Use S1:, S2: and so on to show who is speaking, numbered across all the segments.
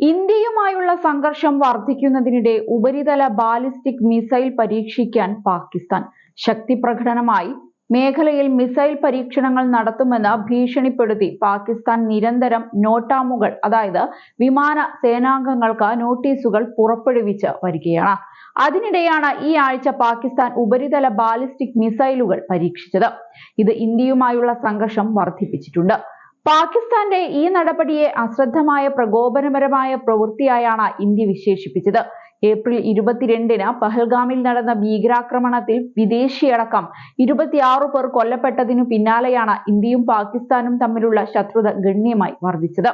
S1: ഇന്ത്യയുമായുള്ള സംഘർഷം വർദ്ധിക്കുന്നതിനിടെ ഉപരിതല ബാലിസ്റ്റിക് മിസൈൽ പരീക്ഷിക്കാൻ പാകിസ്ഥാൻ. ശക്തി പ്രകടനമായി മേഖലയിൽ മിസൈൽ പരീക്ഷണങ്ങൾ നടത്തുമെന്ന് ഭീഷണിപ്പെടുത്തി പാകിസ്ഥാൻ നിരന്തരം നോട്ടാമുകൾ, അതായത് വിമാന സേനാംഗങ്ങൾക്ക് നോട്ടീസുകൾ പുറപ്പെടുവിച്ച് വരികയാണ്. അതിനിടെയാണ് ഈ ആഴ്ച പാകിസ്ഥാൻ ഉപരിതല ബാലിസ്റ്റിക് മിസൈലുകൾ പരീക്ഷിച്ചത്. ഇത് ഇന്ത്യയുമായുള്ള സംഘർഷം വർദ്ധിപ്പിച്ചിട്ടുണ്ട്. പാകിസ്ഥാന്റെ ഈ നടപടിയെ അശ്രദ്ധമായ പ്രകോപനപരമായ പ്രവൃത്തിയായാണ് ഇന്ത്യ വിശേഷിപ്പിച്ചത്. ഏപ്രിൽ 22-ന് പഹൽഗാമിൽ നടന്ന ഭീകരാക്രമണത്തിൽ വിദേശിയടക്കം 26 പേർ കൊല്ലപ്പെട്ടതിനു പിന്നാലെയാണ് ഇന്ത്യയും പാകിസ്ഥാനും തമ്മിലുള്ള ശത്രുത ഗണ്യമായി വർദ്ധിച്ചത്.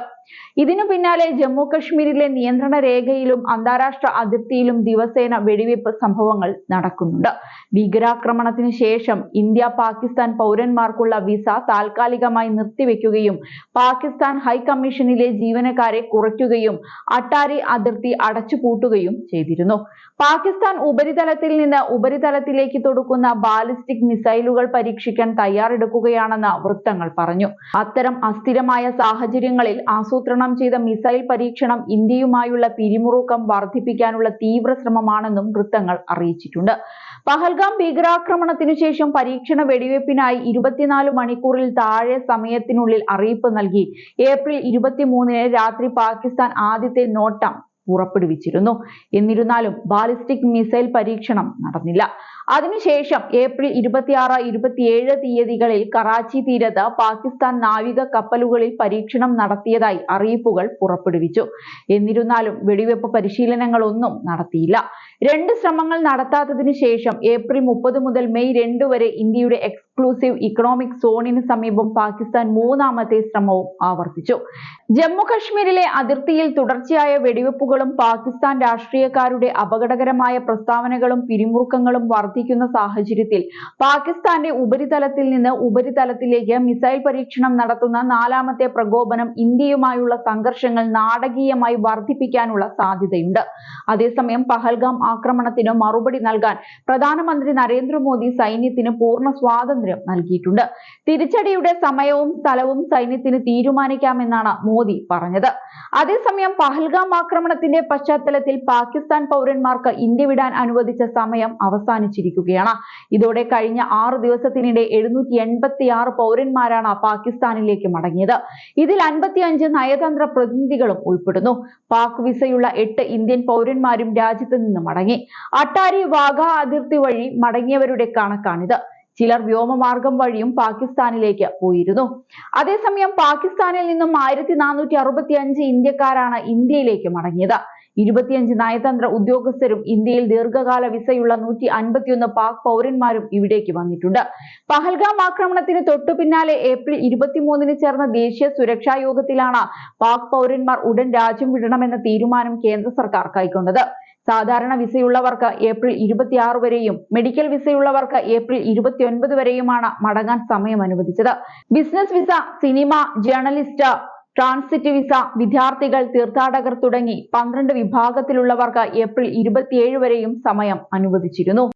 S1: ഇതിനു പിന്നാലെ ജമ്മു കശ്മീരിലെ നിയന്ത്രണ രേഖയിലും അന്താരാഷ്ട്ര അതിർത്തിയിലും ദിവസേന വെടിവയ്പ് സംഭവങ്ങൾ നടക്കുന്നുണ്ട്. ഭീകരാക്രമണത്തിന് ശേഷം ഇന്ത്യ പാകിസ്ഥാൻ പൗരന്മാർക്കുള്ള വിസ താൽക്കാലികമായി നിർത്തിവെക്കുകയും പാകിസ്ഥാൻ ഹൈക്കമ്മീഷനിലെ ജീവനക്കാരെ കുറയ്ക്കുകയും അട്ടാരി അതിർത്തി അടച്ചുപൂട്ടുകയും ചെയ്തിരുന്നു. പാകിസ്ഥാൻ ഉപരിതലത്തിൽ നിന്ന് ഉപരിതലത്തിലേക്ക് തൊടുക്കുന്ന ബാലിസ്റ്റിക് മിസൈലുകൾ പരീക്ഷിക്കാൻ തയ്യാറെടുക്കുകയാണെന്ന് വൃത്തങ്ങൾ പറഞ്ഞു. അത്തരം അസ്ഥിരമായ സാഹചര്യങ്ങളിൽ ആസൂത്രണം ചെയ്ത മിസൈൽ പരീക്ഷണം ഇന്ത്യയുമായുള്ള പിരിമുറുക്കം വർദ്ധിപ്പിക്കാനുള്ള തീവ്ര ശ്രമമാണെന്നും വൃത്തങ്ങൾ അറിയിച്ചിട്ടുണ്ട്. പഹൽഗാം ഭീകരാക്രമണത്തിനു ശേഷം പരീക്ഷണ വെടിവയ്പ്പിനായി 24 മണിക്കൂറിൽ താഴെ സമയത്തിനുള്ളിൽ അറിയിപ്പ് നൽകി ഏപ്രിൽ 23-ന് രാത്രി പാകിസ്ഥാൻ ആദ്യത്തെ നോട്ടം പുറപ്പെടുവിച്ചിരുന്നു. എന്നിരുന്നാലും ബാലിസ്റ്റിക് മിസൈൽ പരീക്ഷണം നടന്നില്ല. അതിനുശേഷം ഏപ്രിൽ 26, 27 തീയതികളിൽ കറാച്ചി തീരത്ത് പാകിസ്ഥാൻ നാവിക കപ്പലുകളിൽ പരീക്ഷണം നടത്തിയതായി അറിയിപ്പുകൾ പുറപ്പെടുവിച്ചു. എന്നിരുന്നാലും വെടിവെപ്പ് പരിശീലനങ്ങളൊന്നും നടത്തിയില്ല. 2 ശ്രമങ്ങൾ നടത്താത്തതിനു ശേഷം ഏപ്രിൽ 30 മുതൽ മെയ് 2 വരെ ഇന്ത്യയുടെ എക്സ്ക്ലൂസീവ് ഇക്കണോമിക് സോണിന് സമീപം പാകിസ്ഥാൻ 3ാമത്തെ ശ്രമവും ആവർത്തിച്ചു. ജമ്മു കശ്മീരിലെ അതിർത്തിയിൽ തുടർച്ചയായ വെടിവെപ്പുകളും പാകിസ്ഥാൻ രാഷ്ട്രീയക്കാരുടെ അപകടകരമായ പ്രസ്താവനകളും പിരിമുറുക്കങ്ങളും വർദ്ധിക്കുന്ന സാഹചര്യത്തിൽ പാകിസ്ഥാന്റെ ഉപരിതലത്തിൽ നിന്ന് ഉപരിതലത്തിലേക്ക് മിസൈൽ പരീക്ഷണം നടത്തുന്ന 4ാമത്തെ പ്രകോപനം ഇന്ത്യയുമായുള്ള സംഘർഷങ്ങൾ നാടകീയമായി വർദ്ധിപ്പിക്കാനുള്ള സാധ്യതയുണ്ട്. അതേസമയം പഹൽഗാം ആക്രമണത്തിന് മറുപടി നൽകാൻ പ്രധാനമന്ത്രി നരേന്ദ്രമോദി സൈന്യത്തിന് പൂർണ്ണ സ്വാതന്ത്ര്യം നൽകിയിട്ടുണ്ട്. തിരിച്ചടിയുടെ സമയവും സ്ഥലവും സൈന്യത്തിന് തീരുമാനിക്കാമെന്നാണ് മോദി പറഞ്ഞത്. അതേസമയം പഹൽഗാം ആക്രമണത്തിന്റെ പശ്ചാത്തലത്തിൽ പാകിസ്ഥാൻ പൗരന്മാർക്ക് ഇന്ത്യ വിടാൻ അനുവദിച്ച സമയം അവസാനിച്ചിരിക്കുകയാണ്. ഇതോടെ കഴിഞ്ഞ 6 ദിവസത്തിനിടെ 786 പൗരന്മാരാണ് പാകിസ്ഥാനിലേക്ക് മടങ്ങിയത്. ഇതിൽ 55 നയതന്ത്ര പ്രതിനിധികളും ഉൾപ്പെടുന്നു. പാക് വിസയുള്ള 8 ഇന്ത്യൻ പൗരന്മാരും രാജ്യത്ത് നിന്ന് മടങ്ങി. അട്ടാരി വാഗ അതിർത്തി വഴി മടങ്ങിയവരുടെ കണക്കാണിത്. ചിലർ വ്യോമമാർഗം വഴിയും പാകിസ്ഥാനിലേക്ക് പോയിരുന്നു. അതേസമയം പാകിസ്ഥാനിൽ നിന്നും 1465 ഇന്ത്യക്കാരാണ് ഇന്ത്യയിലേക്ക് മടങ്ങിയത്. 25 നയതന്ത്ര ഉദ്യോഗസ്ഥരും ഇന്ത്യയിൽ ദീർഘകാല വിസയുള്ള 151 പാക് പൗരന്മാരും ഇവിടേക്ക് വന്നിട്ടുണ്ട്. പഹൽഗാം ആക്രമണത്തിന് തൊട്ടു പിന്നാലെ ഏപ്രിൽ 23-ന് ചേർന്ന ദേശീയ സുരക്ഷാ യോഗത്തിലാണ് പാക് പൗരന്മാർ ഉടൻ രാജ്യം വിടണമെന്ന തീരുമാനം കേന്ദ്ര സർക്കാർ കൈക്കൊണ്ടത്. സാധാരണ വിസയുള്ളവർക്ക് ഏപ്രിൽ 26 വരെയും മെഡിക്കൽ വിസയുള്ളവർക്ക് ഏപ്രിൽ 29 വരെയുമാണ് മടങ്ങാൻ സമയം അനുവദിച്ചത്. Business visa, cinema, journalist, transit visa, വിദ്യാർത്ഥികൾ, തീർത്ഥാടകർ തുടങ്ങി 12 വിഭാഗത്തിലുള്ളവർക്ക് ഏപ്രിൽ 27 വരെയും സമയം അനുവദിച്ചിരുന്നു.